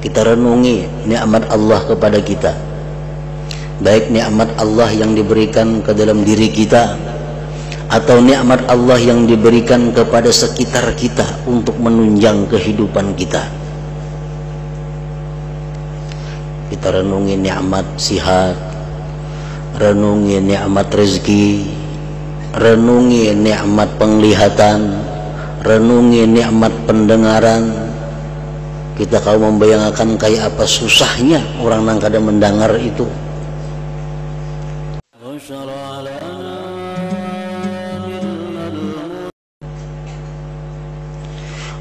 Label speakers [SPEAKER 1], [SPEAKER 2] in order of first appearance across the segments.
[SPEAKER 1] kita renungi nikmat Allah kepada kita, baik nikmat Allah yang diberikan ke dalam diri kita atau nikmat Allah yang diberikan kepada sekitar kita untuk menunjang kehidupan kita. Kita renungi nikmat sihat, renungi nikmat rezeki, renungi nikmat penglihatan, renungi nikmat pendengaran. Kita kalau membayangkan kayak apa susahnya orang yang kadang mendengar itu.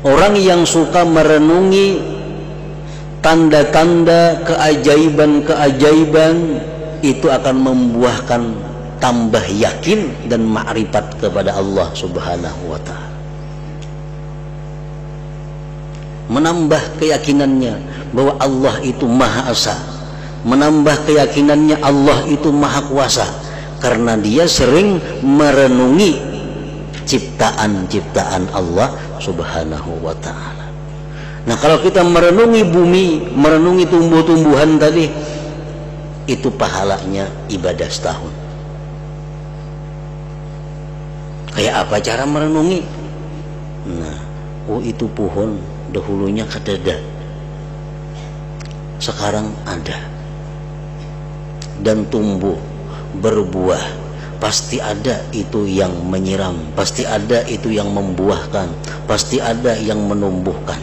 [SPEAKER 1] Orang yang suka merenungi tanda-tanda keajaiban-keajaiban itu akan membuahkan tambah yakin dan ma'rifat kepada Allah Subhanahu wa ta'ala. Menambah keyakinannya bahwa Allah itu Maha Esa, menambah keyakinannya Allah itu Maha Kuasa, karena dia sering merenungi ciptaan-ciptaan Allah Subhanahu wa ta'ala. Nah, kalau kita merenungi bumi, merenungi tumbuh-tumbuhan tadi, itu pahalanya ibadah setahun. Kayak apa cara merenungi? Nah, itu pohon dahulunya kadada, sekarang ada dan tumbuh berbuah. Pasti ada itu yang menyiram, pasti ada itu yang membuahkan, pasti ada yang menumbuhkan.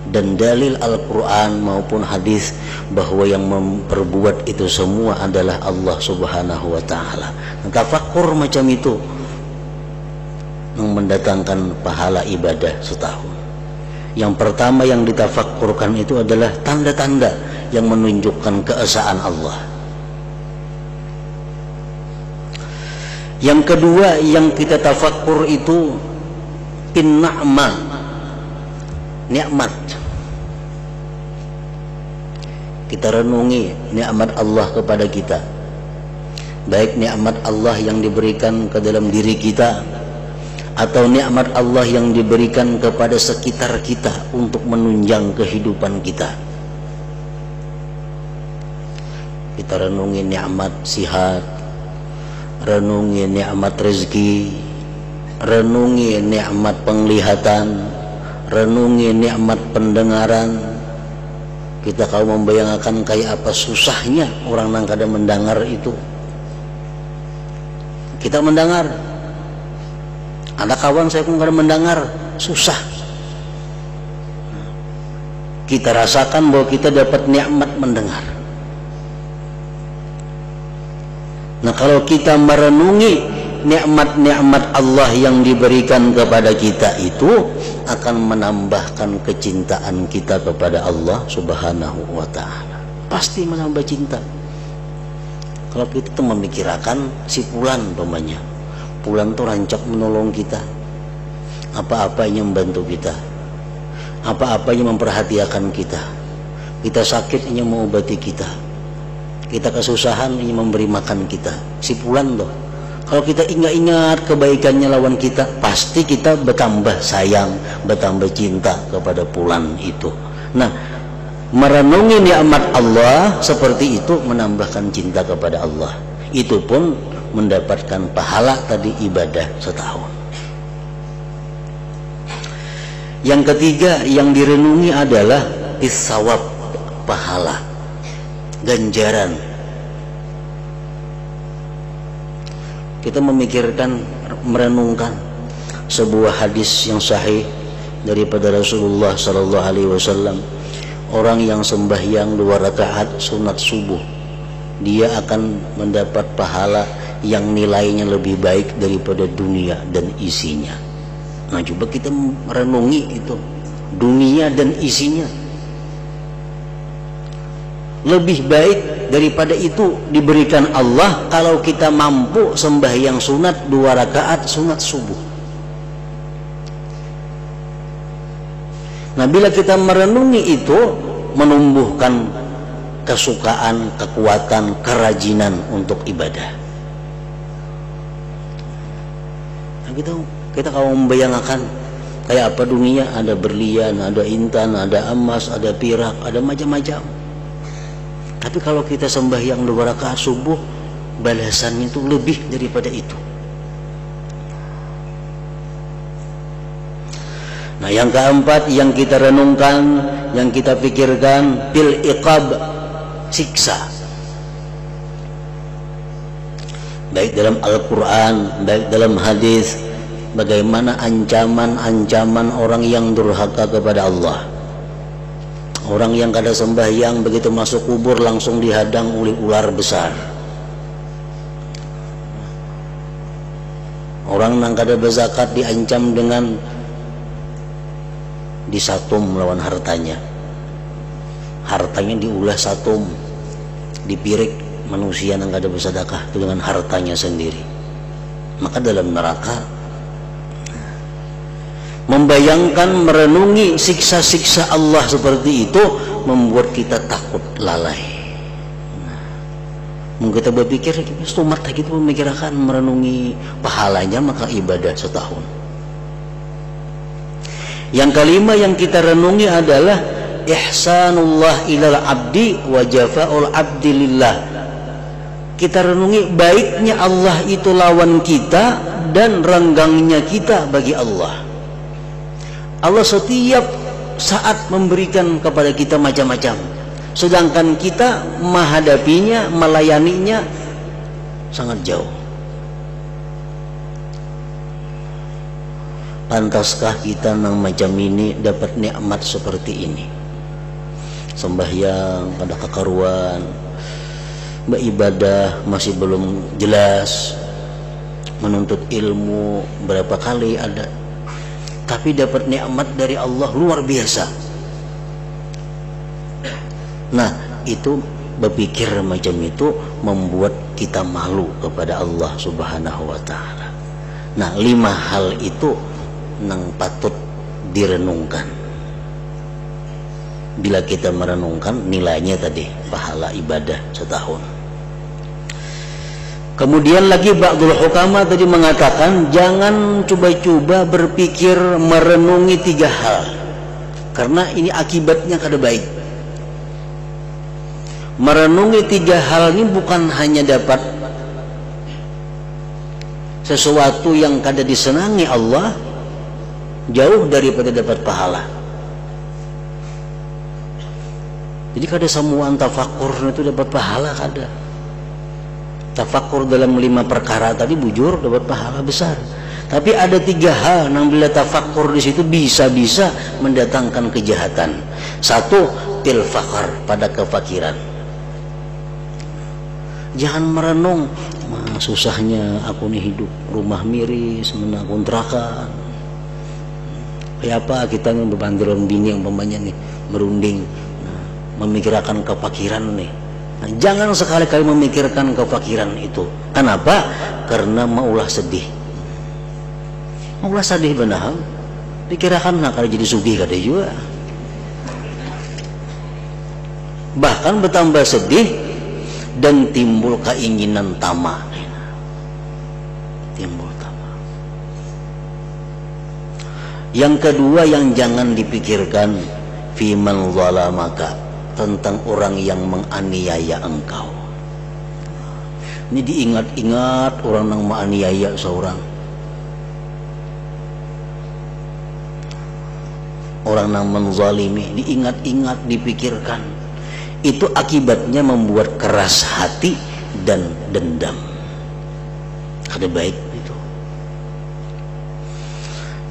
[SPEAKER 1] Dan dalil Al-Quran maupun hadis bahwa yang memperbuat itu semua adalah Allah Subhanahu wa ta'ala. Tafakkur macam itu yang mendatangkan pahala ibadah setahun. Yang pertama yang ditafakkurkan itu adalah tanda-tanda yang menunjukkan keesaan Allah. Yang kedua yang kita tafakkur itu in-na'ma, nikmat. Kita renungi nikmat Allah kepada kita, baik nikmat Allah yang diberikan ke dalam diri kita atau nikmat Allah yang diberikan kepada sekitar kita untuk menunjang kehidupan kita. Kita renungi nikmat sihat, renungi nikmat rezeki, renungi nikmat penglihatan, renungi nikmat pendengaran. Kita kalau membayangkan kayak apa susahnya orang yang kadang mendengar itu. Kita mendengar, ada kawan saya pun kadang mendengar susah. Kita rasakan bahwa kita dapat nikmat mendengar. Nah, kalau kita merenungi nikmat-nikmat Allah yang diberikan kepada kita itu akan menambahkan kecintaan kita kepada Allah Subhanahu wa ta'ala. Pasti menambah cinta. Kalau kita tuh memikirkan si Fulan umpamanya, Fulan tuh rancak menolong kita, apa-apa yang membantu kita, apa-apa yang memperhatikan kita. Kita sakit ingin mengobati kita, kita kesusahan ingin memberi makan kita. Si Fulan tuh, kalau kita ingat-ingat kebaikannya lawan kita, pasti kita bertambah sayang, bertambah cinta kepada Fulan itu. Nah, merenungi nikmat Allah seperti itu menambahkan cinta kepada Allah. Itu pun mendapatkan pahala tadi ibadah setahun. Yang ketiga yang direnungi adalah isawab, pahala, ganjaran. Kita memikirkan, merenungkan sebuah hadis yang sahih daripada Rasulullah sallallahu alaihi wasallam. Orang yang sembahyang 2 rakaat sunat subuh, dia akan mendapat pahala yang nilainya lebih baik daripada dunia dan isinya. Nah, coba kita merenungi itu, dunia dan isinya lebih baik daripada itu diberikan Allah kalau kita mampu sembahyang sunat 2 rakaat sunat subuh. Nah, bila kita merenungi itu menumbuhkan kesukaan, kekuatan, kerajinan untuk ibadah. Nah, kita kalau membayangkan Kayak apa dunia? Ada berlian, ada intan, ada emas, ada perak, ada macam-macam. Tapi kalau kita sembahyang 2 rakaat subuh, balasannya itu lebih daripada itu. Nah, yang keempat yang kita renungkan, yang kita pikirkan, bil iqab, siksa. Baik dalam Al-Quran, baik dalam hadis, bagaimana ancaman-ancaman orang yang durhaka kepada Allah. Orang yang kada sembahyang begitu masuk kubur langsung dihadang oleh ular besar. Orang yang kada berzakat diancam dengan disatum lawan hartanya. Hartanya diulah satum, dipirik manusia yang kada bersedekah itu dengan hartanya sendiri. Maka dalam neraka. Membayangkan, merenungi siksa-siksa Allah seperti itu membuat kita takut lalai. Mungkin kita berpikir stumat gitu memikirkan merenungi pahalanya maka ibadah setahun. Yang kelima yang kita renungi adalah ihsanullah ilal abdi wa jafa'ul abdi lillah. Kita renungi baiknya Allah itu lawan kita dan renggangnya kita bagi Allah. Allah setiap saat memberikan kepada kita macam-macam, sedangkan kita menghadapinya, melayaninya sangat jauh. Pantaskah kita nang macam ini dapat nikmat seperti ini? Sembahyang pada kekaruan, beribadah masih belum jelas, menuntut ilmu berapa kali ada, tapi dapat nikmat dari Allah luar biasa. Nah, itu berpikir macam itu membuat kita malu kepada Allah Subhanahu wa ta'ala. Nah, 5 hal itu nang patut direnungkan. Bila kita merenungkan nilainya tadi pahala ibadah setahun. Kemudian lagi ba'dul hukama tadi mengatakan jangan coba-coba berpikir merenungi 3 hal, karena ini akibatnya kada baik. Merenungi 3 hal ini bukan hanya dapat sesuatu yang kada disenangi Allah, jauh daripada dapat pahala. Jadi kada semua tafakur itu dapat pahala, kada. Tafakur dalam 5 perkara tadi bujur dapat pahala besar. Tapi ada 3 hal yang bila tafakur di situ bisa-bisa mendatangkan kejahatan. 1, til fakar, pada kefakiran. Jangan merenung, susahnya aku nih hidup rumah miris, menang kontrakan. Kayak apa kita yang berbanderon bini yang umpamanya nih merunding, memikirkan kefakiran nih. Nah, jangan sekali-kali memikirkan kefakiran itu. Kenapa? Karena maulah sedih. Maulah sedih benar. Pikirkan nak kalau jadi sugih kada juga. Bahkan bertambah sedih dan timbul keinginan tamak. Timbul tamak. Yang kedua yang jangan dipikirkan, fiman zalamaka, tentang orang yang menganiaya engkau. Ini diingat-ingat orang yang menganiaya seorang, orang yang menzalimi, diingat-ingat, dipikirkan. Itu akibatnya membuat keras hati dan dendam. Ada baik itu.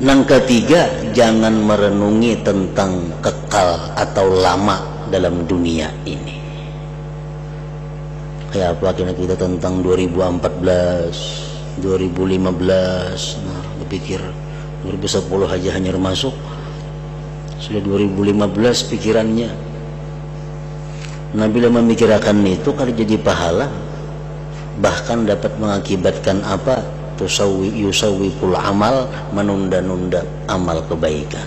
[SPEAKER 1] Yang ketiga, jangan merenungi tentang kekal atau lama dalam dunia ini. Kayak apa kita tentang 2014, 2015, nah berpikir 2010 aja hanya masuk, sudah 2015 pikirannya. Nah, bila memikirkan itu kalau jadi pahala, bahkan dapat mengakibatkan apa? Yusawwiful amal, menunda-nunda amal kebaikan.